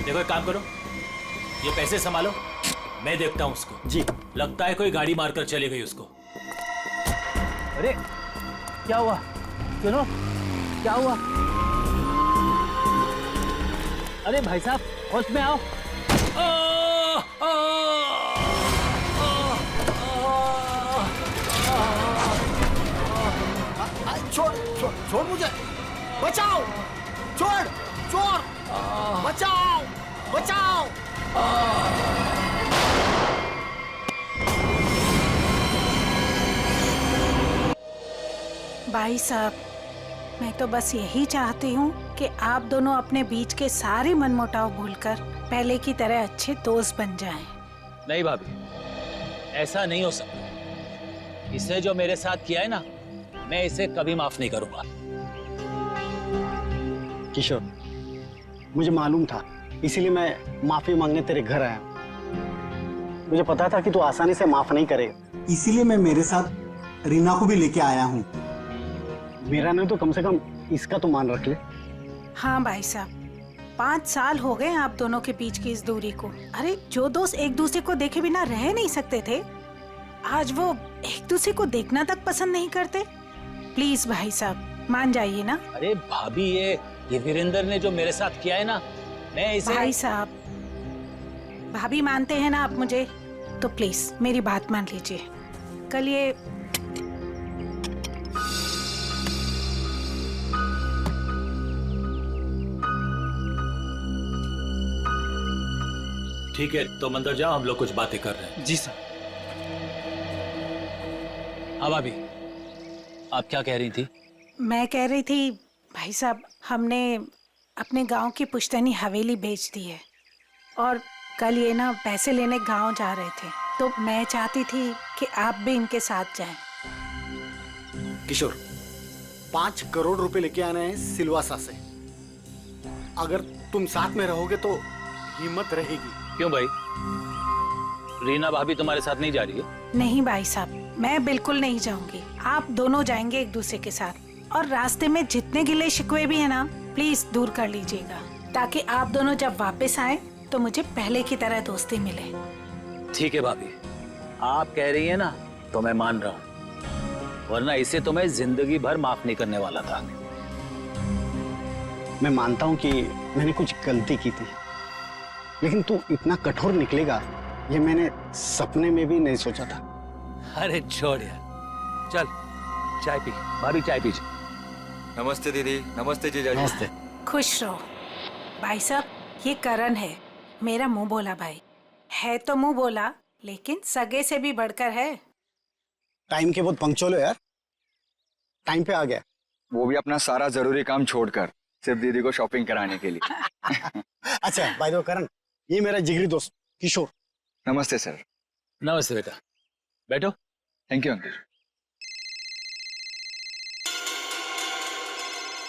देखो एक काम करो, ये पैसे संभालो, मैं देखता हूँ उसको। जी। लगता है कोई गाड़ी मारकर चली गई उसको। अरे क्या हुआ? सुनो, क्या हुआ? अरे भाई साहब, होश में आओ। छोड़ छोड़ छोड़ मुझे, बचाओ, छोड़, चोर, बचाओ, बचाओ। भाई साहब, मैं तो बस यही चाहती हूँ कि आप दोनों अपने बीच के सारे मनमुटाव भूलकर पहले की तरह अच्छे दोस्त बन जाएं। नहीं भाभी, ऐसा नहीं हो सकता। इसने जो मेरे साथ किया है ना, मैं इसे कभी माफ नहीं करूंगा। किशोर, मुझे मालूम था, इसीलिए मैं माफी मांगने तेरे घर आया हूँ। मुझे पता था कि तू आसानी से माफ नहीं करेगा, इसीलिए मैं मेरे साथ रीना को भी लेके आया हूँ। मेरा नहीं तो कम से कम इसका तो मान रख ले। हाँ भाई साहब, 5 साल हो गए आप दोनों के बीच की इस दूरी को। अरे जो दोस्त एक दूसरे को देखे बिना रह नहीं सकते थे, आज वो एक दूसरे को देखना तक पसंद नहीं करते। प्लीज भाई साहब, मान जाइए ना। अरे भाभी, ये वीरेंद्र ने जो मेरे साथ किया है ना, मैं इसे... भाई साहब, भाभी मानते हैं ना आप मुझे, तो प्लीज मेरी बात मान लीजिए। कल ये ठीक है, तुम अंदर जाओ, हम लोग कुछ बातें कर रहे हैं। जी सर। हाँ भाभी, आप क्या कह रही थी? मैं कह रही थी भाई साहब, हमने अपने गांव की पुश्तैनी हवेली बेच दी है और कल ये ना पैसे लेने गांव जा रहे थे, तो मैं चाहती थी कि आप भी इनके साथ जाएं। किशोर, 5 करोड़ रुपए लेके आने हैं सिलवासा से। अगर तुम साथ में रहोगे तो हिम्मत रहेगी। क्यों भाई, रीना भाभी तुम्हारे साथ नहीं जा रही है? नहीं भाई साहब, मैं बिल्कुल नहीं जाऊंगी। आप दोनों जाएंगे एक दूसरे के साथ, और रास्ते में जितने गिले शिकवे भी है ना, प्लीज दूर कर लीजिएगा, ताकि आप दोनों जब वापस आए तो मुझे पहले की तरह दोस्ती मिले। ठीक है भाभी, आप कह रही है ना, तो मैं मान रहा हूँ, वरना इसे तो मैं जिंदगी भर माफ नहीं करने वाला था। मैं मानता हूँ कि मैंने कुछ गलती की थी, लेकिन तू इतना कठोर निकलेगा ये मैंने सपने में भी नहीं सोचा था। अरे छोड़ यार, चल चाय पी। भाभी चाय पीजिए। नमस्ते दीदी। नमस्ते जीजाजी। नमस्ते। खुश रहो। भाई साहब, ये करण है, मेरा मुंह बोला भाई है। तो मुंह बोला, लेकिन सगे से भी बढ़कर है। टाइम के बहुत पंक्चुअल हो यार, टाइम पे आ गया। वो भी अपना सारा जरूरी काम छोड़कर सिर्फ दीदी को शॉपिंग कराने के लिए। अच्छा बाय द वे करण, ये मेरा जिगरी दोस्त किशोर। नमस्ते सर। नमस्ते बेटा, बैठो। Thank you uncle.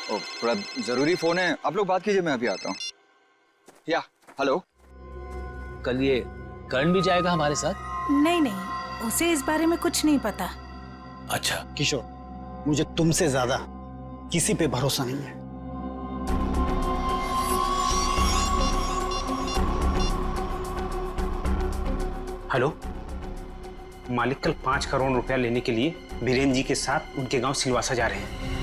ओ, थोड़ा जरूरी फोन है, आप लोग बात कीजिए, मैं अभी आता हूँ। या हेलो। कल ये करण भी जाएगा हमारे साथ? नहीं नहीं, उसे इस बारे में कुछ नहीं पता। अच्छा किशोर, मुझे तुमसे ज्यादा किसी पे भरोसा नहीं है। हेलो, मालिक कल 5 करोड़ रुपया लेने के लिए बीरेन जी के साथ उनके गांव सिलवासा जा रहे हैं।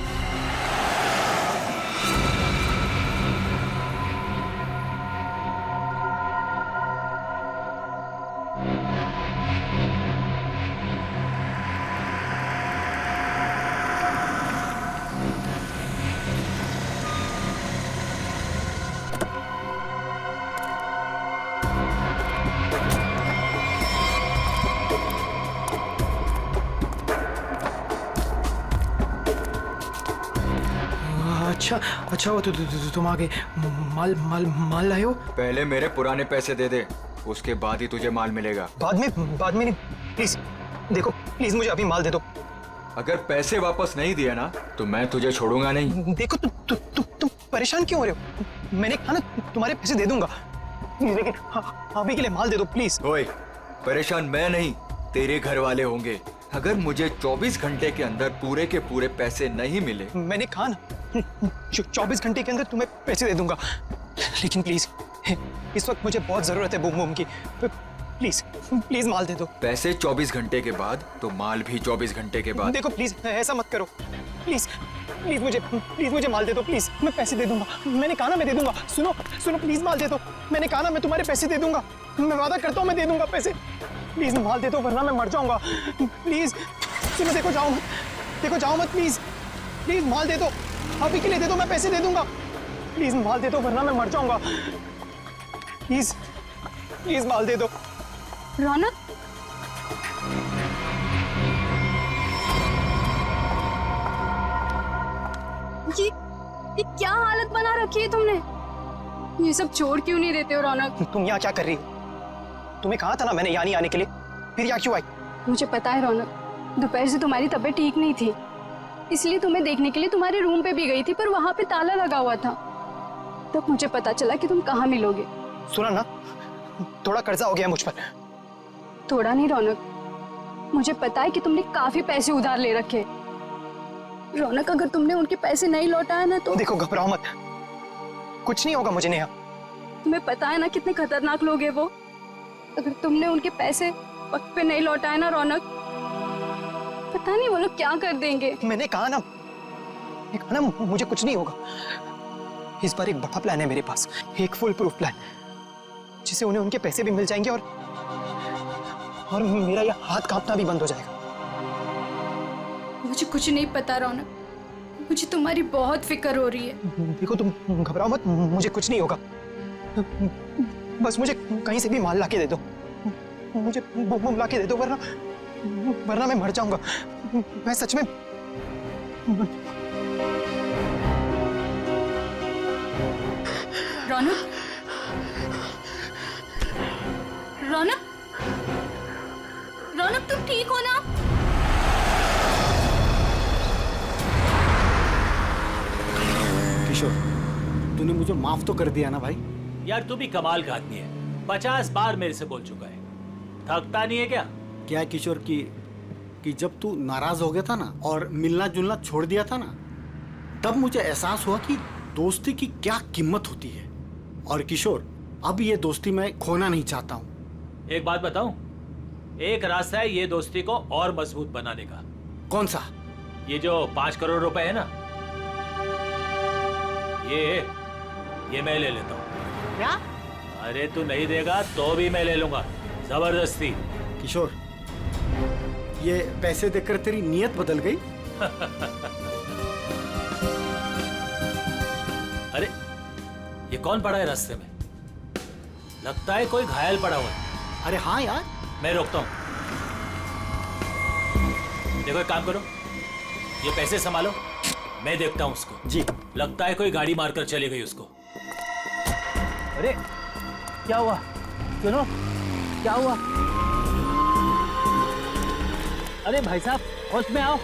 अच्छा अच्छा, वो तुम आगे माल माल माल लाए हो? पहले मेरे पुराने पैसे दे दे, उसके बाद ही तुझे माल मिलेगा। बाद में नहीं, प्लीज देखो, प्लीज मुझे अभी माल दे दो। अगर पैसे वापस नहीं दिए ना तो मैं तुझे छोड़ूंगा नहीं। देखो तुम परेशान क्यों हो रहे हो? मैंने कहा ना तुम्हारे पैसे दे दूंगा, लेकिन अभी के लिए माल दे दो प्लीज। ओए, परेशान मैं नहीं, तेरे घर वाले होंगे। अगर मुझे 24 घंटे के अंदर पूरे के पूरे पैसे नहीं मिले, मैंने कहा ना 24 घंटे के अंदर तुम्हें पैसे दे दूंगा, लेकिन प्लीज इस वक्त मुझे बहुत जरूरत है बूम बूम की। प्लीज प्लीज माल दे दो। पैसे 24 घंटे के बाद तो माल भी 24 घंटे के बाद। देखो प्लीज ऐसा मत करो, प्लीज प्लीज मुझे माल दे दो प्लीज। मैं पैसे दे दूंगा, मैंने कहा ना मैं दे दूंगा। सुनो सुनो प्लीज माल दे दो, मैंने कहा ना मैं तुम्हारे पैसे दे दूंगा, मैं वादा करता हूँ मैं दे दूंगा पैसे। प्लीज माल दे दो वरना मैं मर जाऊंगा। प्लीज सुनो, देखो जाओ मत प्लीज। प्लीज माल दे दो, अभी के लिए दे दो, मैं पैसे दे दूंगा। प्लीज माल दे दो वरना मैं मर जाऊंगा। प्लीज प्लीज माल दे दो। रौनक, ये क्या हालत बना रखी है तुमने? ये सब छोड़ क्यों नहीं देते हो रौनक? तुम यहाँ क्या कर रही हो? तुम्हें कहा था ना मैंने यहाँ नहीं आने के लिए, फिर यहाँ क्यों आई? मुझे पता है रौनक, दोपहर से तुम्हारी तबीयत ठीक नहीं थी, इसलिए तुम्हें देखने के लिए तुम्हारे रूम पे भी गई थी, पर वहां पे ताला लगा हुआ था। तब मुझे पता चला कि तुम कहाँ मिलोगे। सुना ना, थोड़ा कर्जा हो गया मुझ पर। थोड़ा नहीं रौनक, मुझे पता है कि तुमने काफी पैसे उधार ले रखे। रौनक, अगर तुमने उनके पैसे नहीं लौटाए ना तो देखो घबराओ मत, कुछ नहीं होगा मुझे नेहा। तुम्हें पता है ना कितने खतरनाक लोग हैं वो। अगर तुमने उनके पैसे वक्त पे नहीं लौटाए ना रौनक, पता नहीं वो लोग क्या कर देंगे। मैंने कहा ना मुझे कुछ नहीं होगा। इस बार एक बड़ा प्लान है मेरे पास, एक फुल प्रूफ प्लान, जिससे उन्हें उनके पैसे भी मिल जाएंगे और मेरा यह हाथ कांपना भी बंद हो जाएगा। मुझे कुछ नहीं पता रौनक, मुझे तुम्हारी बहुत फिक्र हो रही है। देखो तुम घबराओ मत, मुझे कुछ नहीं होगा। बस मुझे कहीं से भी माल लाके दे दो, मुझे बम लाके दे दो, वरना मैं मर जाऊंगा। मैं सच में रौनक, रौनक, रौनक तुम ठीक हो ना? किशोर, तूने मुझे माफ तो कर दिया ना भाई? यार तू भी कमाल का आदमी है, 50 बार मेरे से बोल चुका है, थकता नहीं है क्या? क्या है किशोर कि जब तू नाराज हो गया था ना और मिलना जुलना छोड़ दिया था ना, तब मुझे एहसास हुआ कि दोस्ती की क्या कीमत होती है। और किशोर, अब ये दोस्ती मैं खोना नहीं चाहता हूँ। एक बात बताऊं, एक रास्ता है ये दोस्ती को और मजबूत बनाने का। कौन सा? ये जो 5 करोड़ रुपए है ना, ये मैं ले लेता हूँ। क्या? अरे तू नहीं देगा तो भी मैं ले लूंगा, जबरदस्ती। किशोर, ये पैसे देकर तेरी नीयत बदल गई? अरे ये कौन पड़ा है रास्ते में? लगता है कोई घायल पड़ा हुआ है। अरे हाँ यार। मैं रोकता हूँ। देखो एक काम करो, ये पैसे संभालो, मैं देखता हूँ उसको। जी। लगता है कोई गाड़ी मारकर चली गई उसको। अरे क्या हुआ? सुनो, क्या हुआ? अरे भाई साहब, होश में आओ।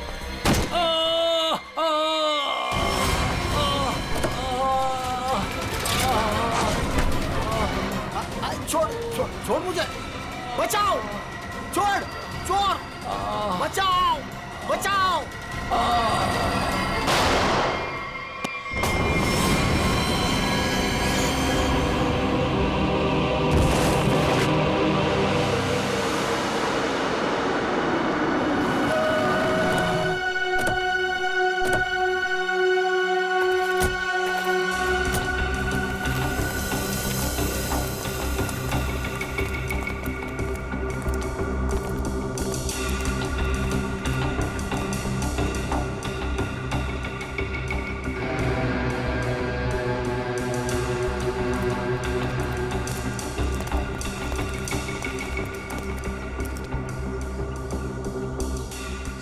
छोड़ मुझे, बचाओ, छोड़, चोर, बचाओ, बचाओ।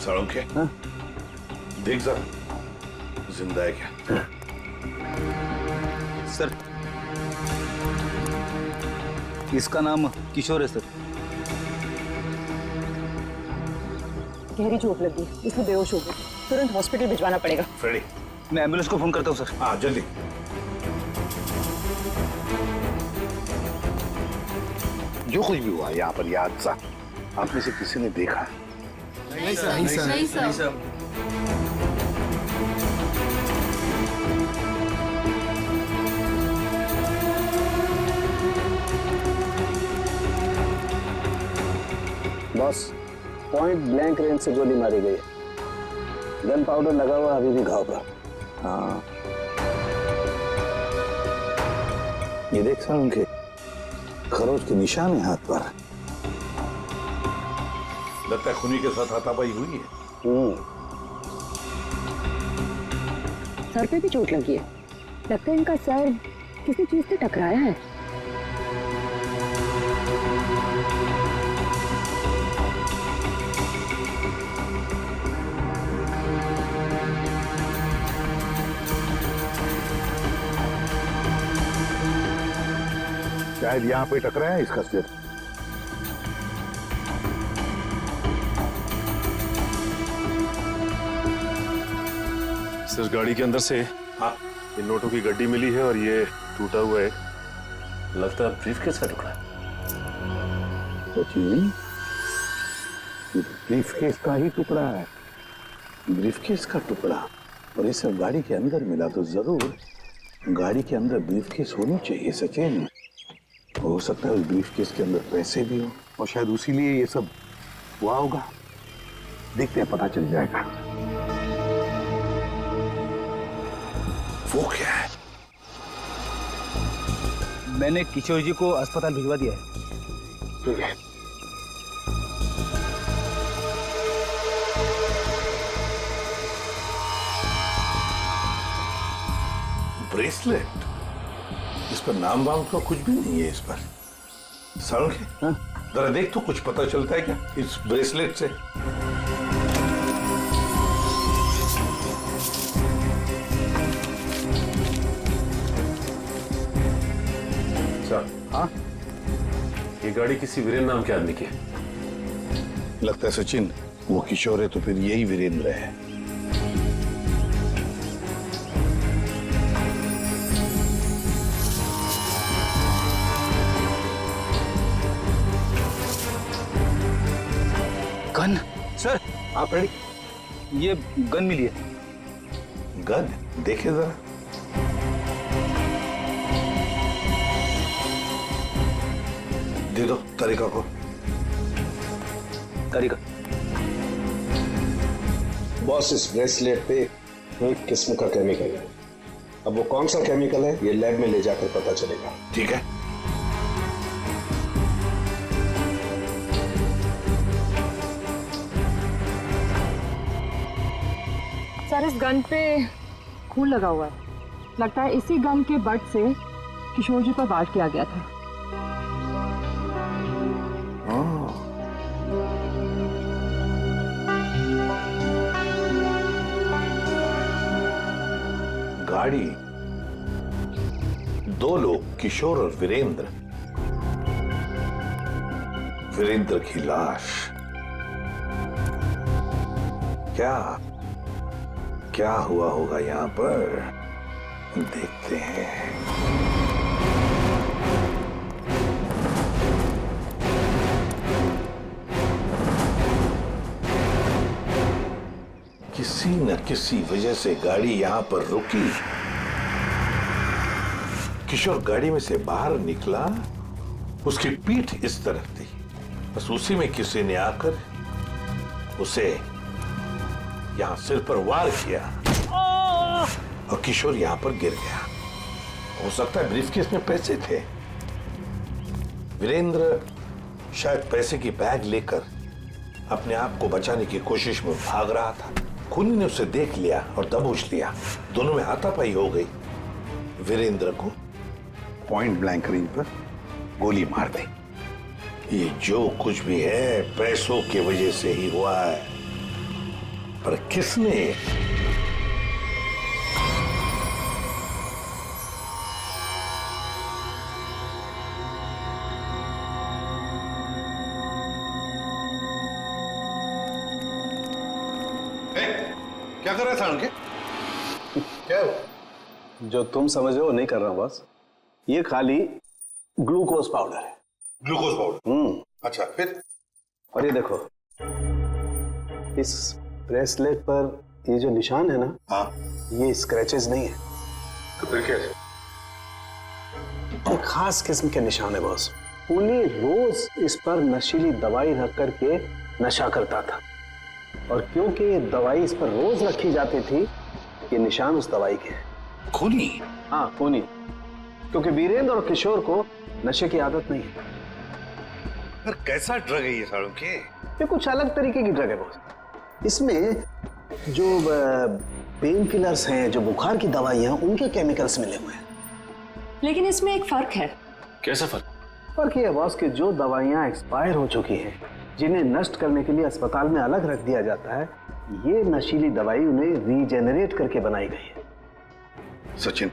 सड़क है, देख जरा जिंदा है क्या? सर, इसका नाम किशोर है सर। गहरी चोट लगी, इसलिए बेहोश हो गई, तुरंत हॉस्पिटल भिजवाना पड़ेगा। फ्रेडी, मैं एम्बुलेंस को फोन करता हूँ सर। हाँ जल्दी। जो कुछ भी हुआ यहाँ पर, याद सा आप में से किसी ने देखा है? नहीं sir. Boss, point blank range से गोली मारी गई है। गन पाउडर लगा हुआ अभी भी घाव पर। हाँ, ये देख सर, उनके खरोच के निशान है हाथ पर। लगता है खूनी के साथ हाथापाई हुई है। सर पे भी चोट लगी है। लगता है इनका सर किसी चीज से टकराया है। शायद यहाँ पे टकराया है इसका सिर। सर, गाड़ी के अंदर से इन नोटों की गड्डी मिली है और ये टूटा हुआ है। लगता है ब्रीफकेस का टुकड़ा है। सचिन, ब्रीफकेस का ही टुकड़ा है। ब्रीफकेस का टुकड़ा और ये सब गाड़ी के अंदर मिला तो जरूर गाड़ी के अंदर ब्रीफकेस होनी चाहिए सचिन। हो सकता है उस ब्रीफकेस के अंदर पैसे भी हो और शायद उसी लिए ये सब हुआ होगा। देखते हैं, पता चल जाएगा। वो क्या है? मैंने किशोर जी को अस्पताल भिजवा दिया है। ठीक है। ब्रेसलेट, इस पर नाम वाम का कुछ भी नहीं है। इस पर सारुण के जरा देख तो कुछ पता चलता है क्या इस ब्रेसलेट से? सर, हाँ, ये गाड़ी किसी वीरेंद्र नाम के आदमी की है। लगता है सचिन वो किशोर है तो फिर यही वीरेंद्र है। गन सर, आप रेडी? ये गन मिली है। गन देखे जरा। दे दो तरीका को। तरीका बॉस, इस ब्रेसलेट पे एक किस्म का केमिकल है। अब वो कौन सा केमिकल है ये लैब में ले जाकर पता चलेगा। ठीक है। सर, इस गन पे खून लगा हुआ है। लगता है इसी गन के बट से किशोर जी पर वार किया गया था। गाड़ी, दो लोग, किशोर और वीरेंद्र। वीरेंद्र की लाश। क्या हुआ होगा यहाँ पर? देखते हैं। किसी न किसी वजह से गाड़ी यहां पर रुकी। किशोर गाड़ी में से बाहर निकला, उसकी पीठ इस तरफ थी। बस उसी में किसी ने आकर उसे यहां सिर पर वार किया और किशोर यहां पर गिर गया। हो सकता है ब्रीफकेस में पैसे थे। वीरेंद्र शायद पैसे की बैग लेकर अपने आप को बचाने की कोशिश में भाग रहा था। खूनी ने उसे देख लिया और दबोच लिया। दोनों में हाथापाई हो गई। वीरेंद्र को पॉइंट ब्लैंक रेंज पर गोली मार दी। ये जो कुछ भी है पैसों की वजह से ही हुआ है, पर किसने? क्या कर रहा था उनके? क्या जो तुम समझ हो नहीं कर रहा हूं बस। ये खाली ग्लूकोज पाउडर है। Glucose powder? अच्छा, फिर? और ये देखो, इस ब्रेसलेट पर ये जो निशान है ना, हाँ, ये स्क्रैचेस नहीं है। तो फिर क्या है? एक खास किस्म के निशान है बॉस। खूनी रोज इस पर नशीली दवाई रख करके नशा करता था, और क्योंकि ये दवाई इस पर रोज रखी जाती थी, ये निशान उस दवाई के हैं। खूनी? हाँ, खूनी। क्योंकि वीरेंद्र और किशोर को नशे की आदत नहीं है। पर कैसा ड्रग है ये सालों के? ये कुछ अलग तरीके की ड्रग है बॉस। इसमें जो पेन किलर्स हैं, जो बुखार की दवाइयां, उनके केमिकल्स मिले हुए हैं। लेकिन इसमें एक फर्क है। कैसा फर्क? फर्क ये है बॉस कि जो दवाइयां एक्सपायर हो चुकी हैं, जिन्हें नष्ट करने के लिए अस्पताल में अलग रख दिया जाता है, ये नशीली दवाई उन्हें रीजेनरेट करके बनाई गई है। सचिन,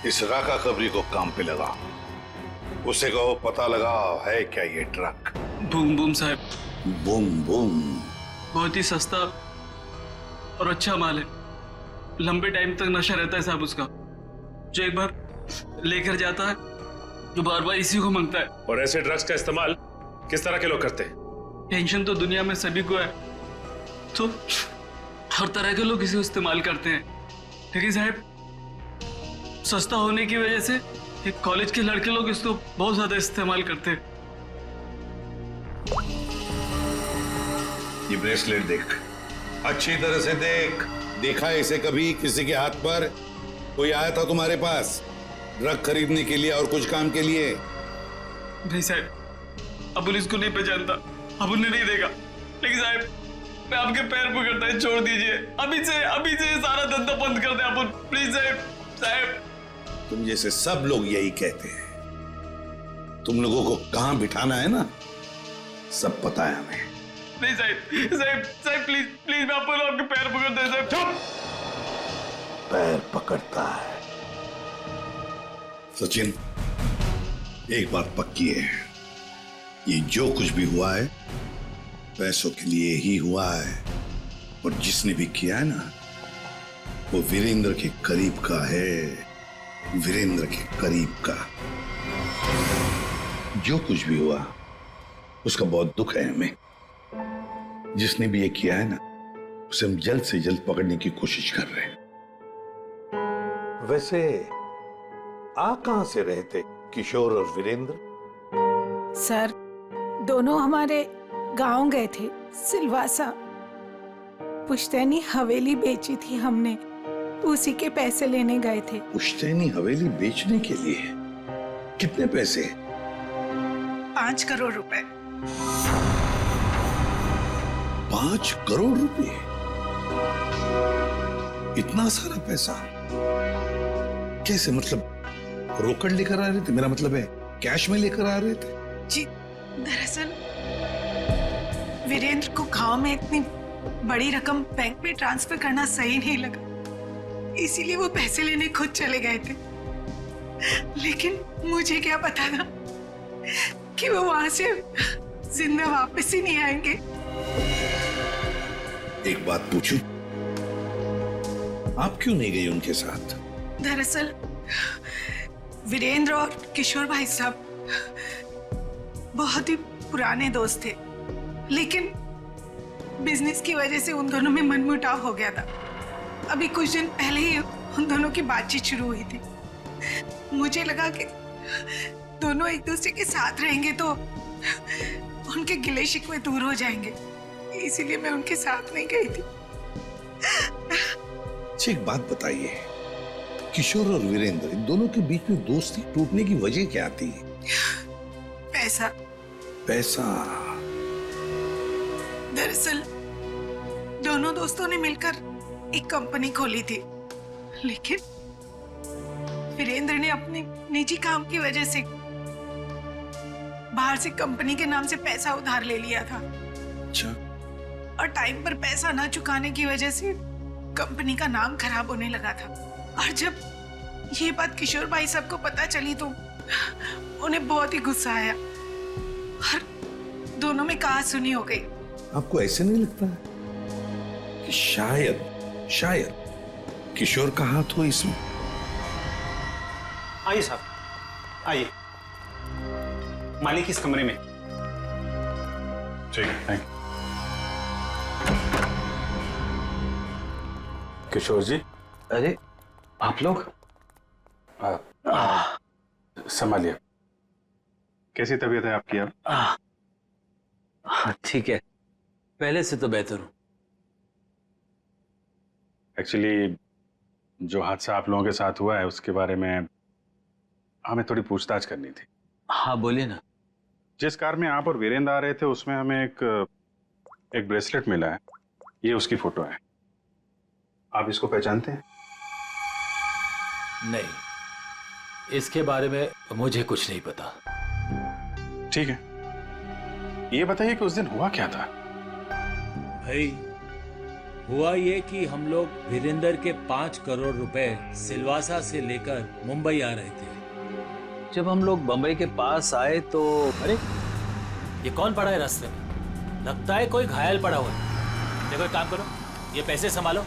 इस राका खबरी को काम पे लगा, उसे कहो पता लगा है क्या ये ड्रग। बूम बूम साहब। बूम बूम बहुत ही सस्ता और अच्छा माल है। लंबे टाइम तक नशा रहता है साहब उसका। जो एक बार लेकर जाता है जो बार बार इसी को मांगता है। और ऐसे ड्रग्स का इस्तेमाल किस तरह के लोग करते हैं? टेंशन तो दुनिया में सभी को है, तो हर तरह के लोग इसे इस्तेमाल करते हैं। लेकिन साहब सस्ता होने की वजह से एक कॉलेज के लड़के लोग इसको बहुत ज्यादा इस्तेमाल करते हैं। ये ब्रेसलेट देख, अच्छी तरह से देख। देखा है इसे कभी किसी के हाथ पर? कोई आया था तुम्हारे पास ड्रग खरीदने के लिए और कुछ काम के लिए? नहीं साहब, अबुल इसको नहीं पहचानता, अबुल ने नहीं देखा। लेकिन साहब मैं आपके पैर पकड़ता है, छोड़ दीजिए। अभी से सारा धंधा बंद कर दे अबुल, प्लीज साहब। साहब तुम जैसे सब लोग यही कहते हैं। तुम लोगों को कहां बिठाना है ना, सब पता है हमें। नहीं साहब प्लीज मैं आपके पैर पकड़ता है साहब। चुप! पैर पकड़ता है? सचिन, एक बात पक्की है, ये जो कुछ भी हुआ है पैसों के लिए ही हुआ है। और जिसने भी किया है ना, वो वीरेंद्र के करीब का है, वीरेंद्र के करीब का। जो कुछ भी हुआ उसका बहुत दुख है हमें। जिसने भी ये किया है ना, उसे हम जल्द से जल्द पकड़ने की कोशिश कर रहे हैं। वैसे आ कहां से रहे थे किशोर और वीरेंद्र? सर, दोनों हमारे गांव गए थे, सिलवासा। पुश्तैनी हवेली बेची थी हमने, तो उसी के पैसे लेने गए थे। पुश्तैनी हवेली बेचने के लिए? कितने पैसे? 5 करोड़ रुपए। 5 करोड़ रुपए? इतना सारा पैसा कैसे? मतलब रोकड़ लेकर आ रहे थे? मेरा मतलब है कैश में लेकर आ रहे थे? जी, दरअसल वीरेंद्र को गांव में इतनी बड़ी रकम बैंक में ट्रांसफर करना सही नहीं लगा, इसीलिए वो पैसे लेने खुद चले गए थे। लेकिन मुझे क्या पता था कि वो वहां से जिंदा वापस ही नहीं आएंगे। एक बात पूछूं, आप क्यों नहीं गई उनके साथ? दरअसल वीरेंद्र और किशोर भाई साहब बहुत ही पुराने दोस्त थे, लेकिन बिजनेस की वजह से उन दोनों में मनमुटाव हो गया था। अभी कुछ दिन पहले ही उन दोनों की बातचीत शुरू हुई थी। मुझे लगा कि दोनों एक दूसरे के साथ रहेंगे तो उनके गिले शिकवे दूर हो जाएंगे, इसीलिए मैं उनके साथ नहीं गई थी। अच्छा, एक बात बताइए, किशोर और वीरेंद्र इन दोनों के बीच में दोस्ती टूटने की वजह क्या थी? पैसा। पैसा? दरअसल दोनों दोस्तों ने मिलकर एक कंपनी खोली थी, लेकिन वीरेंद्र ने अपने निजी काम की वजह से बाहर से कंपनी के नाम से पैसा उधार ले लिया था। अच्छा। और टाइम पर पैसा ना चुकाने की वजह से कंपनी का नाम खराब होने लगा था। और जब ये बात किशोर भाई साहब को पता चली तो उन्हें बहुत ही गुस्सा आया और दोनों में कहा-सुनी हो गई। आपको ऐसे नहीं लगता कि शायद किशोर का हाथ हो इसमें? आइए साहब, आइए। मालिक इस कमरे में। ठीक है, थैंक यू। किशोर जी। अरे आप लोग? संभालिए। कैसी तबीयत है आपकी अब? ठीक है, पहले से तो बेहतर हूँ। एक्चुअली जो हादसा आप लोगों के साथ हुआ है उसके बारे में हमें थोड़ी पूछताछ करनी थी। हाँ बोलिए ना। जिस कार में आप और वीरेंद्र आ रहे थे उसमें हमें एक ब्रेसलेट मिला है, ये उसकी फोटो है। आप इसको पहचानते हैं? नहीं, इसके बारे में मुझे कुछ नहीं पता। ठीक है, ये बताइए कि उस दिन हुआ क्या था? भाई हुआ ये कि हम लोग वीरेंद्र के 5 करोड़ रुपए सिलवासा से लेकर मुंबई आ रहे थे। जब हम लोग बंबई के पास आए तो अरे ये कौन पड़ा है रास्ते में? लगता है कोई घायल पड़ा हुआ है। देखो एक काम करो, ये पैसे संभालो,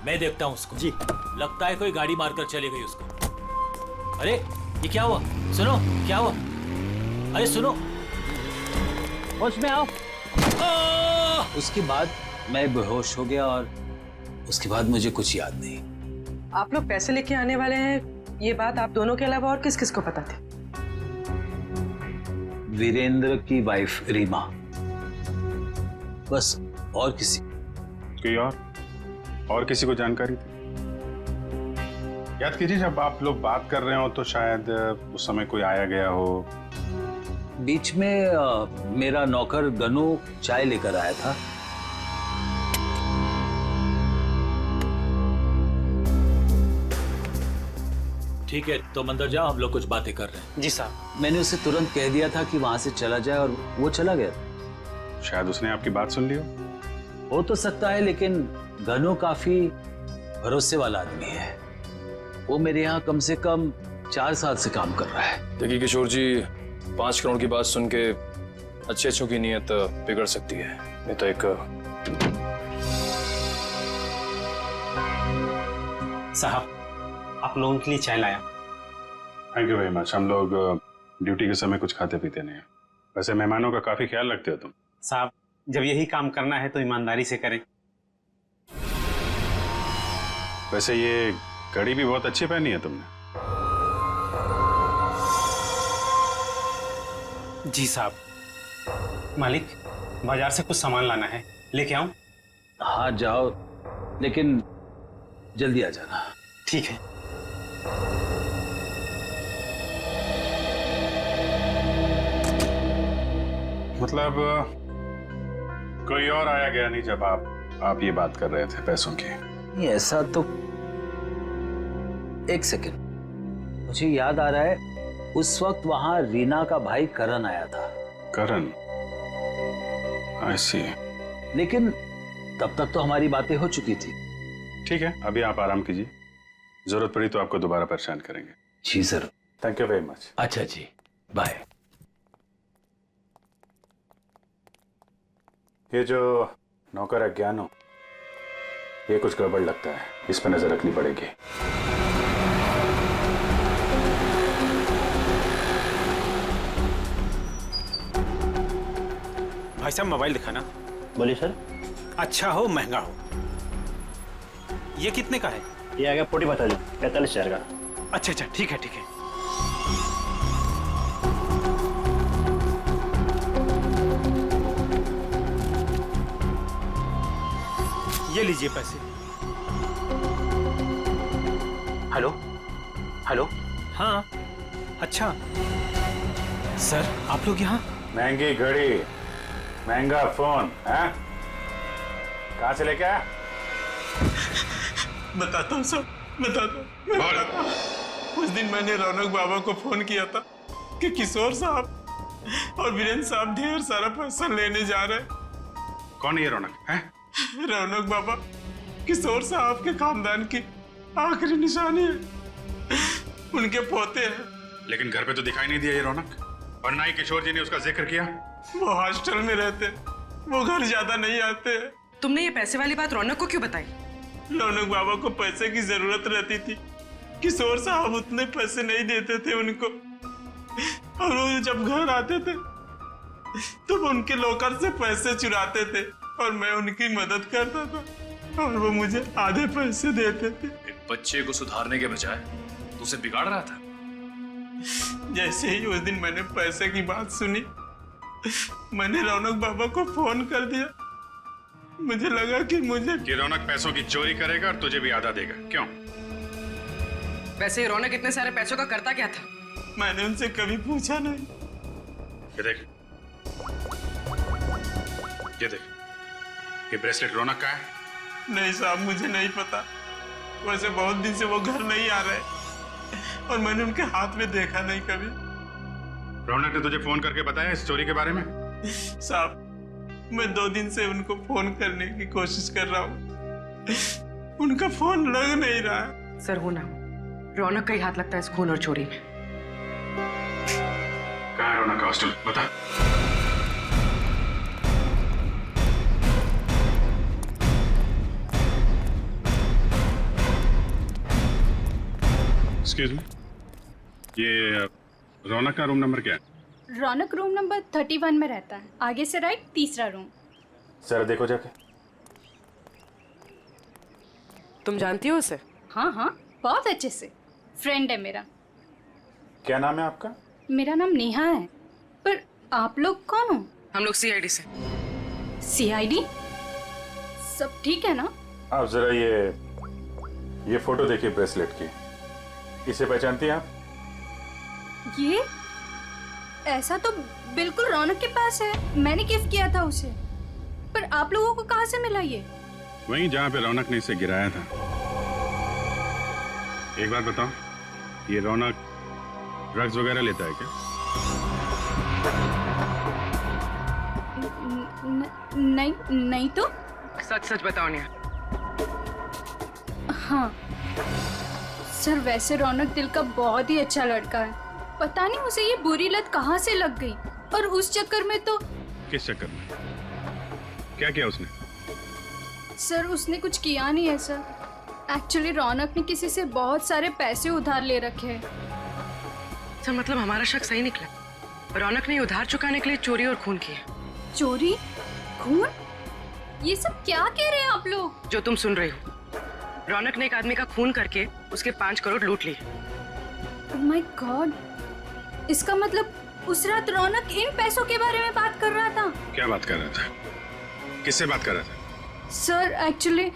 मैं देखता हूँ उसको। जी। लगता है कोई गाड़ी मारकर चली गई उसको। अरे ये क्या हुआ? सुनो, क्या हुआ? अरे सुनो, होश में आओ। उसके बाद मैं बेहोश हो गया और उसके बाद मुझे कुछ याद नहीं। आप लोग पैसे लेके आने वाले हैं, ये बात आप दोनों के अलावा और किस किस को पता थी? वीरेंद्र की वाइफ रीमा, बस, और किसी? कोई और किसी को जानकारी थी? याद कीजिए, जब आप लोग बात कर रहे हो तो शायद उस समय कोई आया गया हो। बीच में मेरा नौकर गनू चाय लेकर आया था। ठीक है, तुम अंदर जाओ, हम लोग कुछ बातें कर रहे हैं। जी साहब। मैंने उसे तुरंत कह दिया था कि वहां से चला जाए और वो चला गया। शायद उसने आपकी बात सुन ली हो तो सकता है, लेकिन गनू काफी भरोसे वाला आदमी है। वो मेरे यहाँ कम से कम 4 साल से काम कर रहा है। देखिए किशोर जी, 5 करोड़ की बात सुन के अच्छों की नीयत बिगड़ सकती है। नहीं तो एक साहब, आप लोगों के लिए चाय लाया। Thank you very much. हम लोग ड्यूटी के समय कुछ खाते पीते नहीं हैं। वैसे मेहमानों का काफी ख्याल रखते हो तुम। साहब, जब यही काम करना है तो ईमानदारी से करें। वैसे ये घड़ी भी बहुत अच्छी पहनी है तुमने। जी साहब। मालिक, बाजार से कुछ सामान लाना है, लेके आऊं? हाँ जाओ, लेकिन जल्दी आ जाना। ठीक है। मतलब कोई और आया गया नहीं जब आप ये बात कर रहे थे पैसों की? नहीं, ऐसा तो। एक सेकंड, मुझे याद आ रहा है, उस वक्त वहां रीना का भाई करण आया था। करण? आई सी। लेकिन तब तक तो हमारी बातें हो चुकी थी। ठीक है, अभी आप आराम कीजिए, जरूरत पड़ी तो आपको दोबारा परेशान करेंगे। जी sir. Thank you very much. अच्छा जी, बाय। ये जो नौकर है ज्ञानो, ये कुछ गड़बड़ लगता है, इस पर नजर रखनी पड़ेगी। भाई साहब, मोबाइल दिखाना। बोलिए सर। अच्छा हो महंगा हो। ये कितने का है? ये आ गया 45,000 का। अच्छा अच्छा, ठीक है ठीक है। ये लीजिए पैसे। Hello hello. हाँ, अच्छा सर, आप लोग यहाँ? महंगी घड़ी, महंगा फोन है, कहाँ से लेके आया? बताता हूँ सर, बताता हूँ। उस दिन मैंने रौनक बाबा को फोन किया था कि किशोर साहब और वीरेंद्र साहब ढेर सारा पैसा लेने जा रहे हैं। कौन है ये रौनक? है रौनक बाबा किशोर साहब के खानदान की आखिरी निशानी है, उनके पोते हैं। लेकिन घर पे तो दिखाई नहीं दिया ये रौनक, और ना ही किशोर जी ने उसका जिक्र किया। वो हॉस्टल में रहते, वो घर ज्यादा नहीं आते हैं। तुमने ये पैसे वाली बात रौनक को क्यों बताई? रौनक बाबा को पैसे की जरूरत रहती थी, किशोर साहब उतने पैसे नहीं देते थे उनको, और वो जब घर आते थे तो वो उनके लॉकर से पैसे चुराते थे और मैं उनकी मदद करता था और वो मुझे आधे पैसे देते थे। एक बच्चे को सुधारने के बजाय उसे बिगाड़ रहा था। जैसे ही उस दिन मैंने पैसे की बात सुनी, मैंने रौनक बाबा को फोन कर दिया। मुझे लगा कि रौनक पैसों की चोरी करेगा और तुझे भी आधा देगा, क्यों? वैसे रौनक इतने सारे पैसों का करता क्या था? मैंने उनसे कभी पूछा नहीं। ये देख, ये ब्रेसलेट रौनक का है? नहीं साहब, मुझे नहीं पता। वैसे बहुत दिन से वो घर नहीं आ रहे और मैंने उनके हाथ में देखा नहीं कभी। रौनक ने तुझे फोन करके बताया इस चोरी के बारे में? साहब, मैं 2 दिन से उनको फोन करने की कोशिश कर रहा हूँ, उनका फोन लग नहीं रहा है। सर हो ना, रौनक का ही हाथ लगता है इस खून और चोरी में। कहाँ है रौनक का हॉस्टल, बता। एक्सक्यूज मी, ये रौनक का रूम नंबर क्या है? रौनक रूम नंबर 31 में रहता है, आगे से राइट, तीसरा रूम। सर देखो जाके। तुम जानती हो उसे? हाँ हाँ, बहुत अच्छे से, फ्रेंड है मेरा। क्या नाम है आपका? मेरा नाम नेहा है। पर आप लोग कौन हो? हम लोग सीआईडी से। सीआईडी? सब ठीक है ना? आप जरा ये फोटो देखिए ब्रेसलेट की, इसे पहचानती हैं आप? ये ऐसा तो बिल्कुल रौनक के पास है, मैंने गिफ्ट किया था उसे। पर आप लोगों को कहाँ से मिला ये? वहीं जहाँ पे रौनक ने इसे गिराया था। एक बात बताओ, ये रौनक ड्रग्स वगैरह लेता है क्या? नहीं तो। सच सच बताओ नेहा। हाँ सर, वैसे रौनक दिल का बहुत ही अच्छा लड़का है। पता नहीं उसे ये बुरी लत कहाँ से लग गई, और उस चक्कर में तो। किस चक्कर में? क्या किया उसने? सर उसने कुछ किया नहीं है सर। एक्चुअली रौनक ने किसी से बहुत सारे पैसे उधार ले रखे हैं। सर मतलब हमारा शक सही निकला, रौनक ने उधार चुकाने के लिए चोरी और खून किया। चोरी, खून, ये सब क्या कह रहे हैं आप लोग? जो तुम सुन रहे हो, रौनक ने एक आदमी का खून करके उसके 5 करोड़ लूट लिए। ओह माय गॉड, इसका मतलब उस रात रौनक इन पैसों के बारे में बात कर रहा था। क्या बात कर रहा था? किससे बात कर रहा था? सर एक्चुअली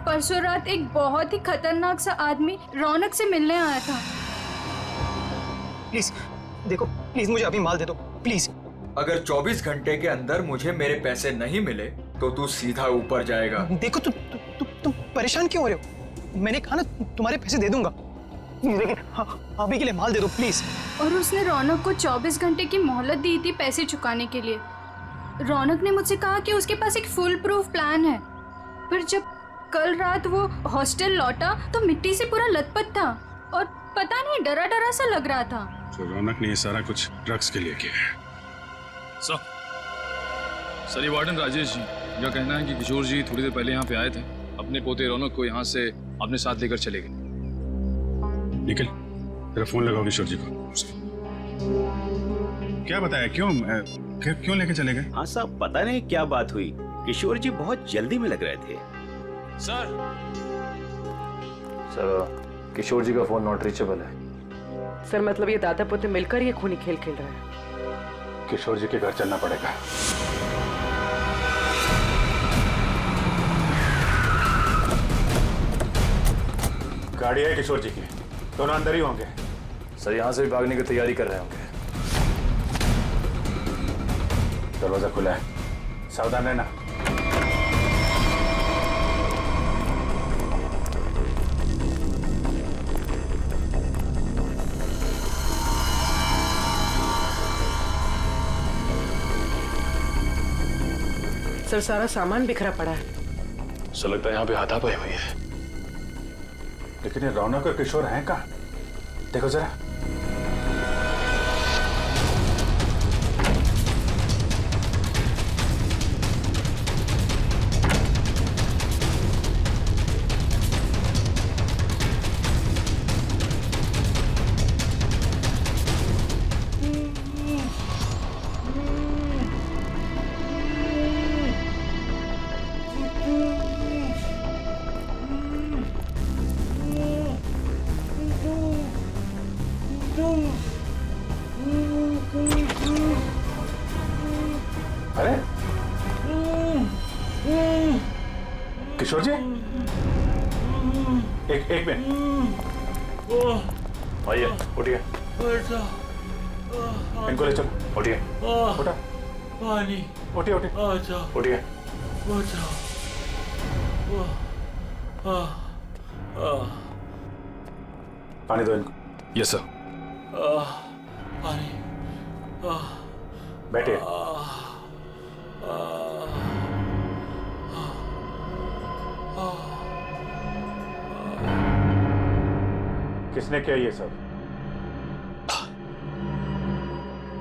परसों रात एक बहुत ही खतरनाक सा आदमी रौनक से मिलने आया था। प्लीज देखो, प्लीज मुझे अभी माल दे दो प्लीज। अगर 24 घंटे के अंदर मुझे मेरे पैसे नहीं मिले तो तू सीधा ऊपर जाएगा। देखो तुम परेशान क्यों हो रहे हो? मैंने कहा ना तुम्हारे पैसे दे दूंगा, लेकिन अभी के लिए माल दे दो प्लीज। और उसने रौनक को 24 घंटे की मोहलत दी थी पैसे चुकाने के लिए। रौनक ने मुझसे कहा कि उसके पास एक फुल प्रूफ प्लान है। पर जब कल रात वो हॉस्टल लौटा तो मिट्टी से पूरा लथपथ था और पता नहीं डरा डरा सा लग रहा था। तो रौनक ने ये सारा कुछ ड्रग्स के लिए किया है। सर ये वार्डन राजेश जी का कहना है कि किशोर जी थोड़ी देर पहले यहाँ पे आए थे, अपने पोते रौनक को यहाँ से अपने साथ लेकर चले गए। निखिल, तेरा फोन लगाओ किशोर जी को। क्या बताया, क्यों लेके चले गए? हाँ साहब, पता नहीं क्या बात हुई, किशोर जी बहुत जल्दी में लग रहे थे। सर किशोर जी का फोन नॉट रीचेबल है। सर मतलब ये दादा पोते मिलकर ये खूनी खेल खेल रहे हैं। किशोर जी के घर चलना पड़ेगा। गाड़ी है किशोर जी की, दोनों अंदर ही होंगे। सर यहाँ से भी भागने की तैयारी कर रहे होंगे। दरवाजा खुला है, सावधान रहना। सर सारा सामान बिखरा पड़ा है। सर लगता है यहाँ पे हाथापाई हुई है। लेकिन ये रौनक और किशोर हैं कहाँ? देखो जरा। अरे किशोर जी, एक मिनट, आइए, उठिए, इनको ले चलो, उठिए, उठा, पानी, उठिए, उठिए, पानी दो इनको। Yes sir. पानी, बैठिए। किसने किया ये सब?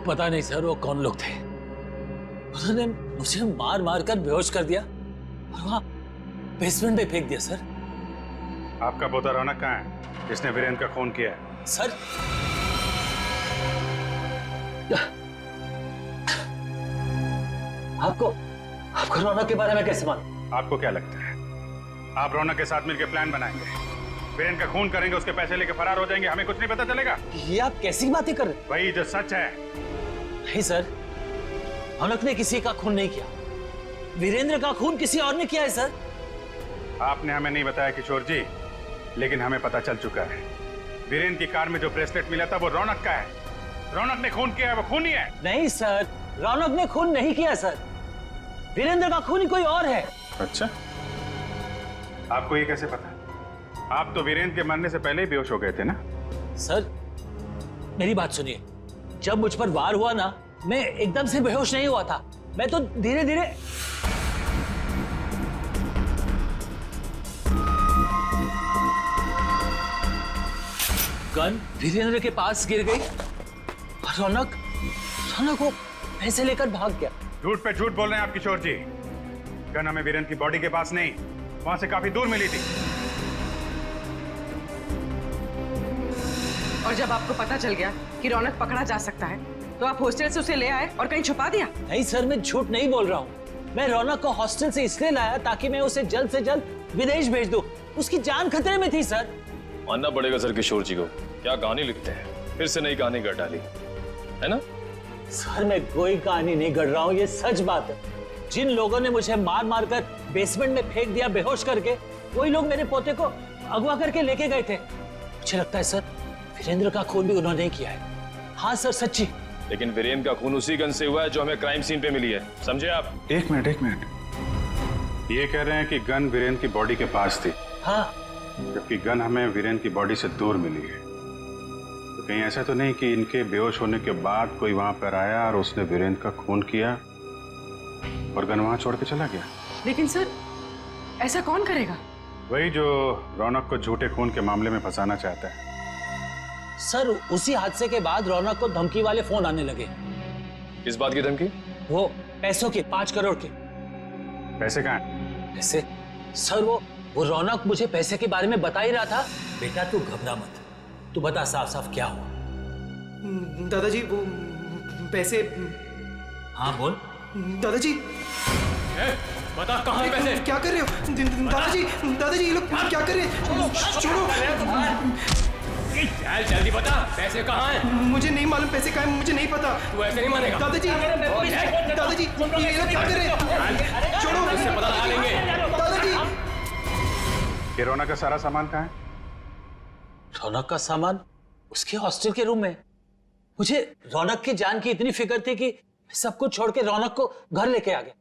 पता नहीं सर वो कौन लोग थे। उन्होंने मुझे मार मार कर बेहोश कर दिया और वहां बेसमेंट में फेंक दिया सर। आपका पोता रौनक कहाँ है जिसने वीरेंद्र का खून किया है? सर आपको रौनक के बारे में कैसे मालूम? आपको क्या लगता है आप रौनक के साथ मिलकर प्लान बनाएंगे, वीरेंद्र का खून करेंगे, उसके पैसे लेके फरार हो जाएंगे, हमें कुछ नहीं पता चलेगा? ये आप कैसी बातें कर रहे हैं? वही जो सच है। नहीं सर, रौनक ने किसी का खून नहीं किया, वीरेंद्र का खून किसी और ने किया है सर। आपने हमें नहीं बताया किशोर जी, लेकिन हमें पता चल चुका है वीरेंद्र की कार में जो ब्रेसलेट मिला था वो रौनक का है। रौनक ने खून किया है, वो खूनी है। नहीं सर, रौनक ने खून नहीं किया सर, वीरेंद्र का खूनी कोई और है। अच्छा, आपको ये कैसे पता? आप तो वीरेंद्र के मरने से पहले ही बेहोश हो गए थे ना? सर मेरी बात सुनिए, जब मुझ पर वार हुआ ना, मैं एकदम से बेहोश नहीं हुआ था, मैं तो धीरे धीरे। गन वीरेंद्र के पास गिर गई और रौनक को पैसे लेकर भाग गया। झूठ पे झूठ बोल रहे हैं आप किशोर जी। गन हमें वीरेंद्र की बॉडी के पास नहीं, वहां से काफी दूर मिली थी। और जब आपको पता चल गया कि रौनक पकड़ा जा सकता है तो आप हॉस्टल से उसे ले आए और कहीं छुपा दिया? नहीं सर, मैं झूठ नहीं बोल रहा हूँ। मैं रौनक को हॉस्टल से इसलिए लाया ताकि मैं उसे जल्द से जल्द विदेश भेज दूं। उसकी जान खतरे में थी सर। मानना पड़ेगा सर किशोर जी को, क्या कहानी लिखते हैं, फिर से नई कहानी गढ़ डाली है ना? सर मैं कोई कहानी नहीं गढ़ रहा हूँ, ये सच बात है। जिन लोगों ने मुझे मार मार कर बेसमेंट में फेंक दिया बेहोश करके, वही लोग मेरे पोते को अगवा करके लेके गए थे। मुझे लगता है सर वीरेंद्र का खून भी उन्होंने किया है। हाँ सर, सच्ची। लेकिन वीरेंद्र का खून उसी गन से हुआ है जो हमें क्राइम सीन पे मिली है, समझे आप? एक मिनट, ये कह रहे हैं कि गन वीरेंद्र की बॉडी के पास थी। हाँ, जबकि गन हमें वीरेंद्र की बॉडी से दूर मिली है। तो कहीं ऐसा तो नहीं कि इनके बेहोश होने के बाद कोई वहां पर आया और उसने वीरेंद्र का खून किया और गन वहां छोड़ के चला गया? लेकिन सर ऐसा कौन करेगा? वही जो रौनक को झूठे खून के मामले में फंसाना चाहता है। सर उसी हादसे के बाद रौनक को धमकी वाले फोन आने लगे। किस बात की धमकी? वो पैसों की, 5 करोड़ की। पैसे कहाँ हैं? पैसे? सर वो रौनक मुझे पैसे के बारे में बता ही रहा था। बेटा तू घबरा मत, तू बता साफ साफ क्या हुआ। दादाजी वो पैसे। हाँ बोल। दादाजी बता कहाँ है पैसे? क्या कर रहे हो दादाजी ये लोग क्या कर रहे हैं? छोड़ो। जल्दी बता पैसे कहाँ हैं? मुझे नहीं मालूम पैसे कहाँ हैं, मुझे नहीं पता। तू ऐसे नहीं मानेगा। दादाजी ये लोग क्या कर रहे हैं? छोड़ो, इससे पता लगा लेंगे। दादाजी ये रौनक का सारा सामान कहाँ है? रौनक का सामान उसके हॉस्टल के रूम में। मुझे रौनक की जान की इतनी फिक्र थी कि सब कुछ छोड़ के रौनक को घर लेके आ गया।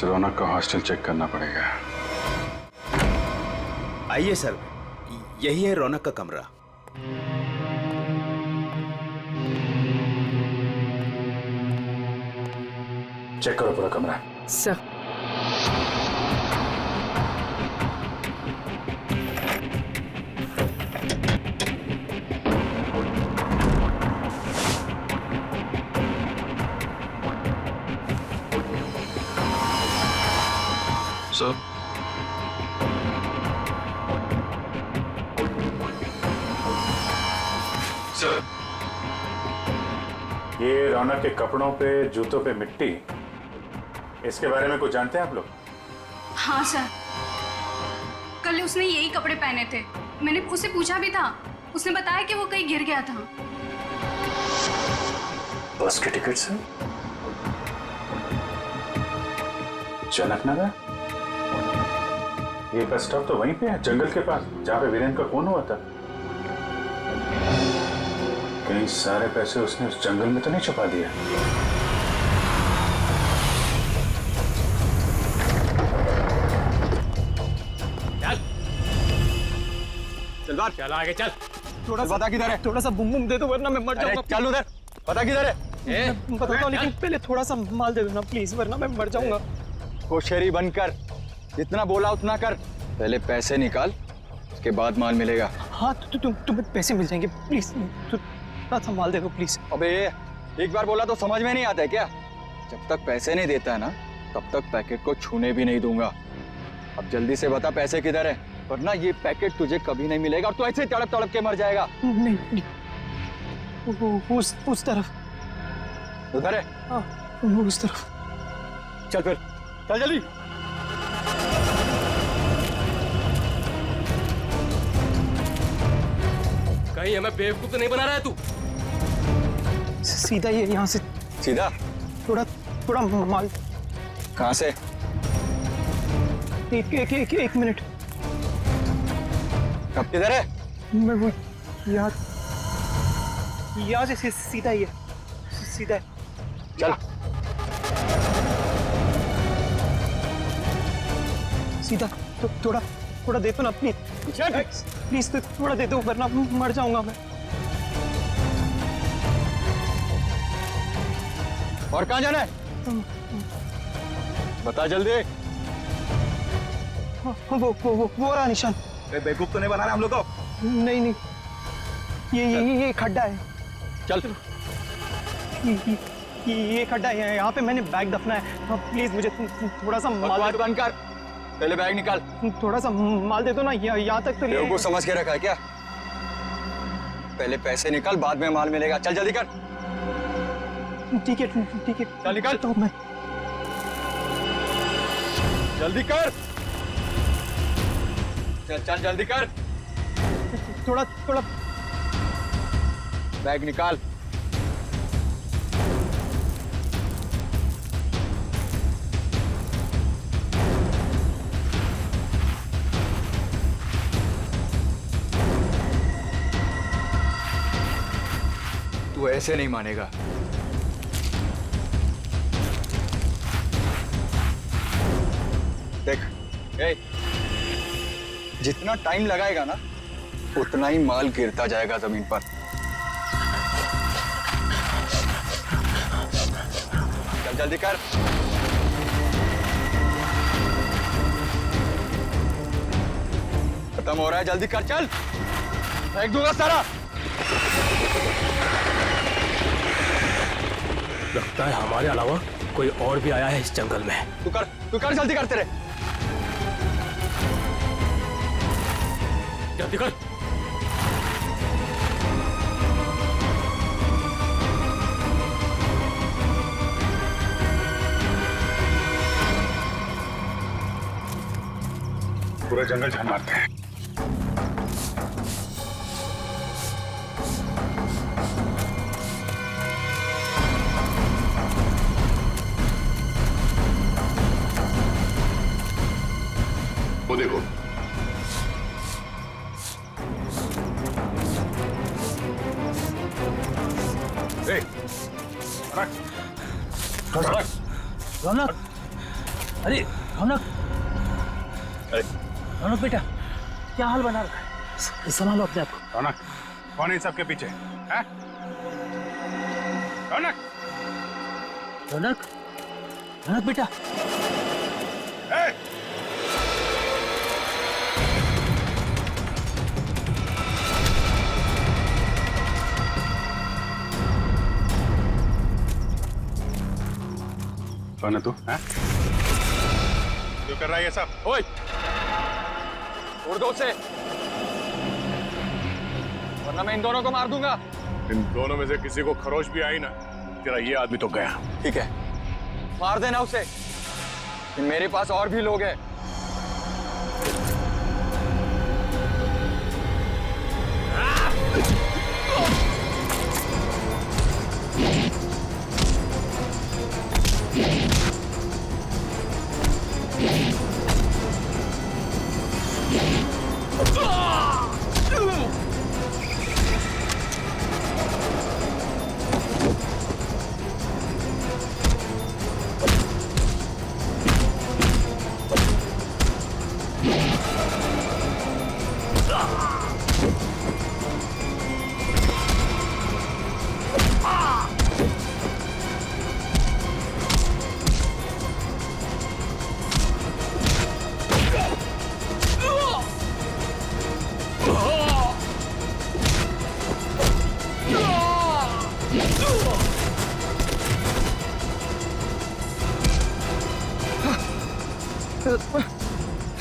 रौनक का हॉस्टल चेक करना पड़ेगा। आइए सर, यही है रौनक का कमरा। चेक करो पूरा कमरा। सर सर ये रौनक के कपड़ों पे, जूतों पे मिट्टी, इसके बारे में कुछ जानते हैं आप लोग? हाँ सर, कल उसने यही कपड़े पहने थे। मैंने उससे पूछा भी था उसने बताया कि वो कहीं गिर गया था। बस के टिकट से जनक नगर? ये बस स्टॉप तो वहीं पे है, जंगल के पास, जहाँ पे वीरेंद्र का खून हुआ था। कहीं सारे पैसे उसने उस जंगल में तो नहीं छुपा दिया? चल बात, चल आगे चल। थोड़ा सा पता किधर है? थोड़ा सा बुम बुम दे दो वरना मैं मर जाऊंगा। चल उधर, पता किधर है? मैं बताता हूँ, लेकिन पहले थोड़ा सा माल दे दो ना प्लीज, वरना मैं मर जाऊंगा। होशियारी बंद कर, जितना बोला उतना कर। पहले पैसे निकाल, उसके बाद माल मिलेगा। हाँ तुम्हें पैसे मिल जाएंगे, प्लीज थोड़ा सा माल दे दो प्लीज। अबे एक बार बोला तो समझ में नहीं आता है क्या? जब तक पैसे नहीं देता है ना, तब तक पैकेट को छूने भी नहीं दूंगा। अब जल्दी से बता पैसे किधर है, वरना ये पैकेट तुझे कभी नहीं मिलेगा और तू ऐसे तड़प तड़प के मर जाएगा। नहीं उस तरफ। उधर है? हाँ उस तरफ। चल फिर, चल जल्दी। कहीं हमें बेवकूफ तो नहीं बना रहा है तू? सीधा ये यहाँ से। सीधा? थोड़ा माल। कहाँ से? एक मिनट। कब किधर है? मैं वो यहाँ से सीधा ही है, सीधा है। चल सीधा। तो थोड़ा दे दो ना प्लीज तो थोड़ा दे दो, वरना मर जाऊंगा मैं। और कहाँ जाना है? बता जल्दी। वो रहा निशान। बेवकूफ तो नहीं बना रहा हम लोग को? नहीं ये खड्डा है। चल ये खड्डा है, यहाँ पे मैंने बैग दफना है। प्लीज मुझे थोड़ा सा माल बंद कर, पहले बैग निकाल। थोड़ा सा माल दे दो ना, यहाँ तक तो बेवकूफ समझ के रखा है क्या? पहले पैसे निकाल, बाद में माल मिलेगा। चल जल्दी कर। ठीक है चल निकाल। तो मैं जल्दी कर। चल जल्दी कर। थोड़ा बैग निकाल। तू ऐसे नहीं मानेगा। देख, जितना टाइम लगाएगा ना, उतना ही माल गिरता जाएगा जमीन पर। चल जल्दी कर। खत्म हो रहा है, जल्दी कर। चल, फेंक दूंगा सारा। लगता है हमारे अलावा कोई और भी आया है इस जंगल में। तू कर जल्दी कर। तेरे जल्दी कर। पूरा जंगल झाड़ मारते हैं। वो देखो, रौनक, अरे रौनक बेटा, क्या हाल बना रखा है? संभालो अपने आप को। रौनक, कौन है इन सबके पीछे? हैं? रौनक बेटा। कौन है तू? हैं? क्यों कर रहा है ये सब? ओए, उड़ दो उसे, वरना मैं इन दोनों को मार दूंगा। इन दोनों में से किसी को खरोच भी आई ना, तेरा ये आदमी तो गया। ठीक है, मार देना उसे। मेरे पास और भी लोग हैं।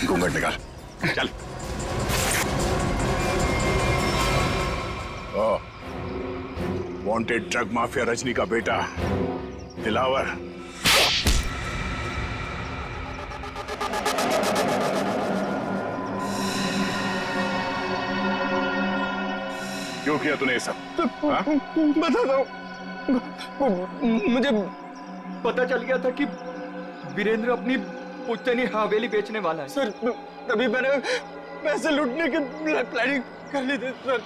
घूंघट निकाल, चल। वांटेड ड्रग माफिया रजनी का बेटा दिलावर। क्यों किया तूने ये सब? बता दो, मुझे पता चल गया था कि वीरेंद्र अपनी पुश्तैनी हवेली बेचने वाला है सर। तभी मैंने पैसे लूटने की प्लानिंग कर ली थी सर।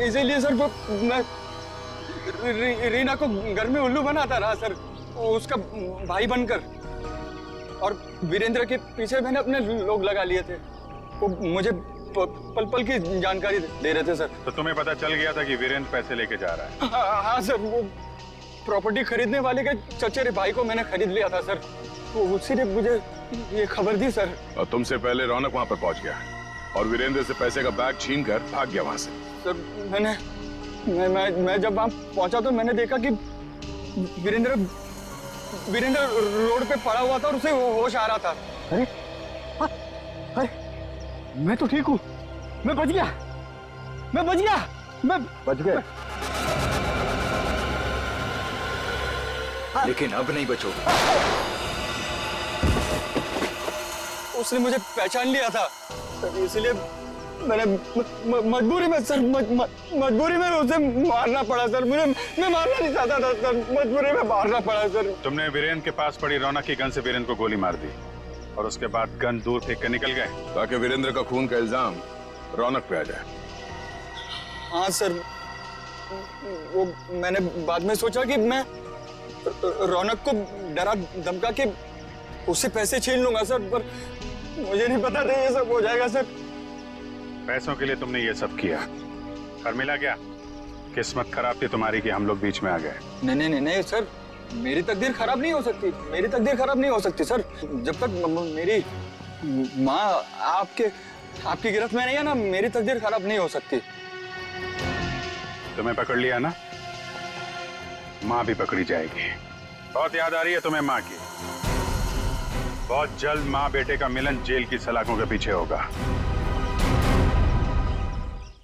इसीलिए सर मैं रीना को घर में उल्लू बनाता रहा सर, उसका भाई बनकर। और वीरेंद्र के पीछे मैंने अपने लोग लगा लिए थे, वो मुझे पल पल की जानकारी दे रहे थे सर। तो तुम्हें पता चल गया था कि वीरेंद्र पैसे लेके जा रहा है? हाँ सर, वो प्रॉपर्टी खरीदने वाले के चचेरे भाई को मैंने खरीद लिया था सर, तो उसी ने मुझे ये खबर दी सर। और तुमसे पहले रौनक वहां पर पहुंच गया और वीरेंद्र से पैसे का बैग छीन कर भाग गया वहां से। सर मैं जब वहां पहुंचा तो मैंने देखा कि वीरेंद्र रोड पे पड़ा हुआ था और उसे होश आ रहा था। अरे मैं तो ठीक हूँ, मैं बच गया, मैं बच गया। लेकिन अब नहीं बचोगे। उसने मुझे पहचान लिया था सर, इसलिए मैंने मजबूरी में सर मजबूरी में उसे मारना पड़ा सर। मैं मारना नहीं चाहता था सर, मजबूरी में मारना पड़ा सर। तुमने वीरेंद्र के पास पड़ी रौनक की गन से वीरेंद्र को गोली मार दी और उसके बाद गन दूर फेंक कर निकल गए ताकि वीरेंद्र का खून का इल्जाम रौनक पे आ जाए। हाँ सर, वो मैंने बाद में सोचा कि मैं रौनक को डरा धमका के उससे पैसे छीन लूंगा सर, पर मुझे नहीं पता था ये सब हो जाएगा सर। पैसों के लिए तुमने ये सब किया, पर मिला क्या? किस्मत खराब थी तुम्हारी कि हम लोग बीच में आ गए। नहीं सर, मेरी तकदीर खराब नहीं हो सकती, मेरी तकदीर खराब नहीं हो सकती सर। जब तक मेरी माँ आपकी गिरफ्त में नहीं है ना, मेरी तकदीर खराब नहीं हो सकती। तुम्हें पकड़ लिया ना, माँ भी पकड़ी जाएगी। बहुत याद आ रही है तुम्हें माँ की। बहुत जल्द माँ बेटे का मिलन जेल की सलाखों के पीछे होगा।